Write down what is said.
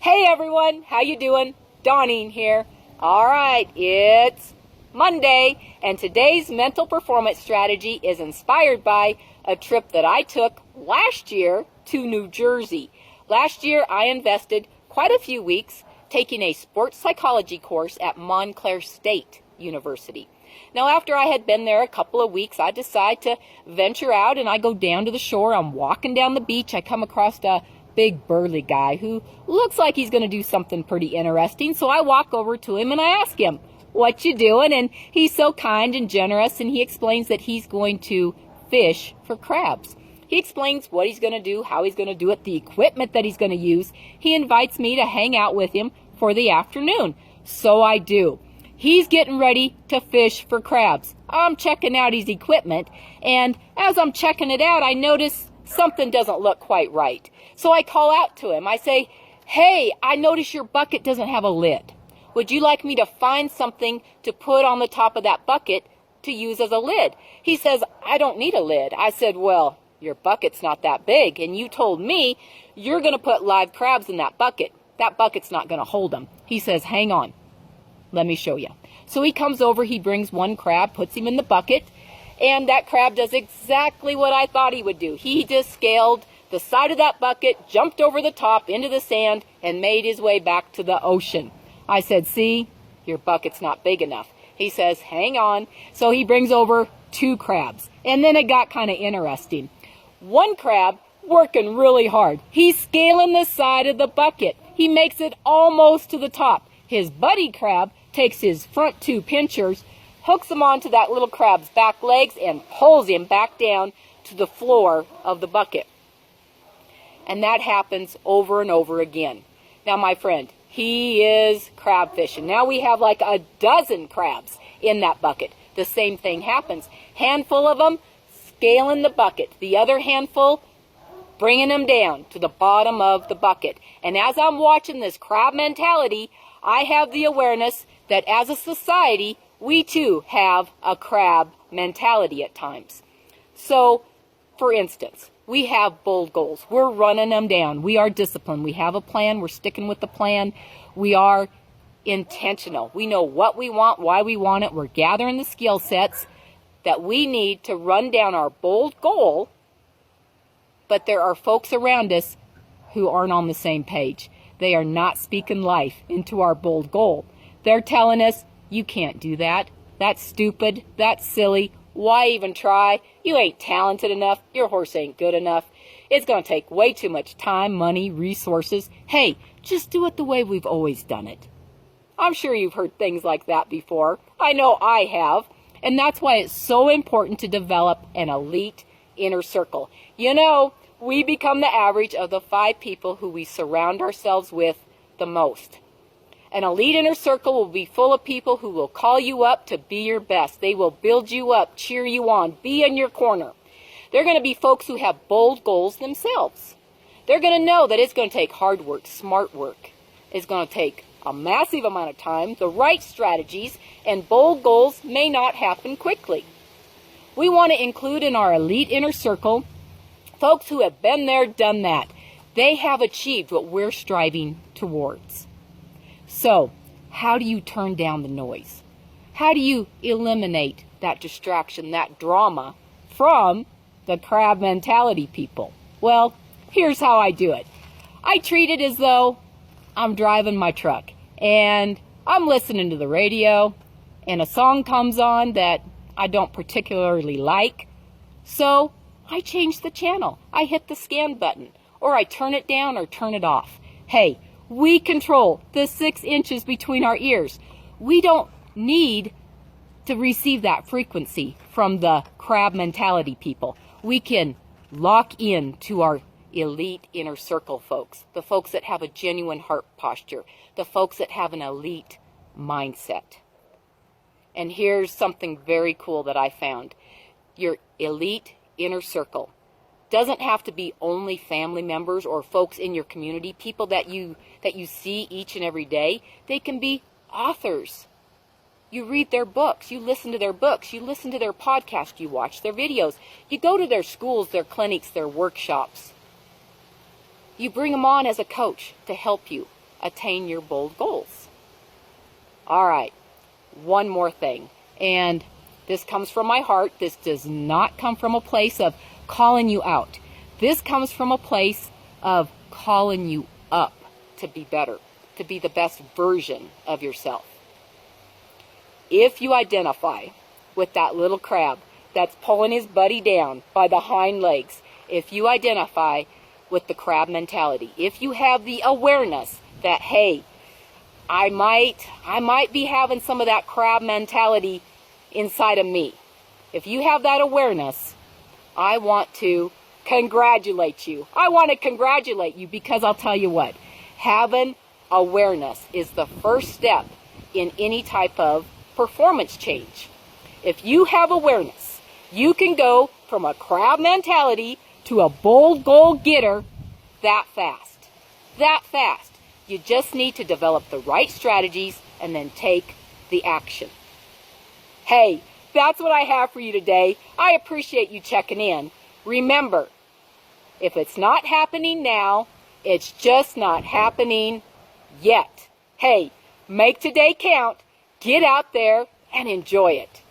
Hey everyone, how you doing? Donene here. All right, it's Monday, and today's mental performance strategy is inspired by a trip that I took last year to New Jersey. Last year, I invested quite a few weeks taking a sports psychology course at Montclair State University. Now, after I had been there a couple of weeks, I decide to venture out, and I go down to the shore. I'm walking down the beach. I come across a big burly guy who looks like he's going to do something pretty interesting. So I walk over to him and I ask him, "What you doing?" And he's so kind and generous, and he explains that he's going to fish for crabs. He explains what he's going to do, how he's going to do it, the equipment that he's going to use. He invites me to hang out with him for the afternoon. So I do. He's getting ready to fish for crabs. I'm checking out his equipment, and as I'm checking it out, I notice something doesn't look quite right. So I call out to him. I say, "Hey, I notice your bucket doesn't have a lid. Would you like me to find something to put on the top of that bucket to use as a lid?" He says, "I don't need a lid." I said, "Well, your bucket's not that big, and you told me you're going to put live crabs in that bucket. That bucket's not going to hold them." He says, "Hang on. Let me show you." So he comes over, he brings one crab, puts him in the bucket, and that crab does exactly what I thought he would do. He just scaled the side of that bucket, jumped over the top into the sand, and made his way back to the ocean. I said, "See, your bucket's not big enough." He says, "Hang on." So he brings over two crabs, and then it got kind of interesting. One crab working really hard. He's scaling the side of the bucket. He makes it almost to the top. His buddy crab takes his front two pinchers, hooks them onto that little crab's back legs, and pulls him back down to the floor of the bucket. And that happens over and over again. Now, my friend, he is crab fishing. Now we have like a dozen crabs in that bucket. The same thing happens. Handful of them scaling the bucket. The other handful bringing them down to the bottom of the bucket. And as I'm watching this crab mentality, I have the awareness that as a society, we too have a crab mentality at times. So, for instance, we have bold goals. We're running them down. We are disciplined. We have a plan. We're sticking with the plan. We are intentional. We know what we want, why we want it. We're gathering the skill sets that we need to run down our bold goal. But there are folks around us who aren't on the same page. They are not speaking life into our bold goal. They're telling us, "You can't do that. That's stupid. That's silly. Why even try? You ain't talented enough. Your horse ain't good enough. It's going to take way too much time, money, resources. Hey, just do it the way we've always done it." I'm sure you've heard things like that before. I know I have. And that's why it's so important to develop an elite inner circle. You know, we become the average of the 5 people who we surround ourselves with the most. An elite inner circle will be full of people who will call you up to be your best. They will build you up, cheer you on, be in your corner. They're going to be folks who have bold goals themselves. They're going to know that it's going to take hard work, smart work. It's going to take a massive amount of time, the right strategies, and bold goals may not happen quickly. We want to include in our elite inner circle folks who have been there, done that. They have achieved what we're striving towards. So, how do you turn down the noise? How do you eliminate that distraction, that drama from the crab mentality people? Well, here's how I do it. I treat it as though I'm driving my truck and I'm listening to the radio and a song comes on that I don't particularly like. So, I change the channel. I hit the scan button, or I turn it down or turn it off. Hey, we control the 6 inches between our ears. We don't need to receive that frequency from the crab mentality people. We can lock in to our elite inner circle folks, the folks that have a genuine heart posture, the folks that have an elite mindset. And here's something very cool that I found. Your elite inner circle doesn't have to be only family members or folks in your community, people that you see each and every day. They can be authors. You read their books, you listen to their books, you listen to their podcast, you watch their videos, you go to their schools, their clinics, their workshops. You bring them on as a coach to help you. attain your bold goals. All right, one more thing, and this comes from my heart. This does not come from a place of calling you out. This comes from a place of calling you up to be better, to be the best version of yourself. If you identify with that little crab that's pulling his buddy down by the hind legs, if you identify with the crab mentality, if you have the awareness that, hey, I might be having some of that crab mentality inside of me. If you have that awareness, I want to congratulate you. I want to congratulate you because I'll tell you what, having awareness is the first step in any type of performance change. If you have awareness, you can go from a crab mentality to a bold goal getter that fast. That fast. You just need to develop the right strategies and then take the action. Hey, that's what I have for you today. I appreciate you checking in. Remember, if it's not happening now, it's just not happening yet. Hey, make today count. Get out there and enjoy it.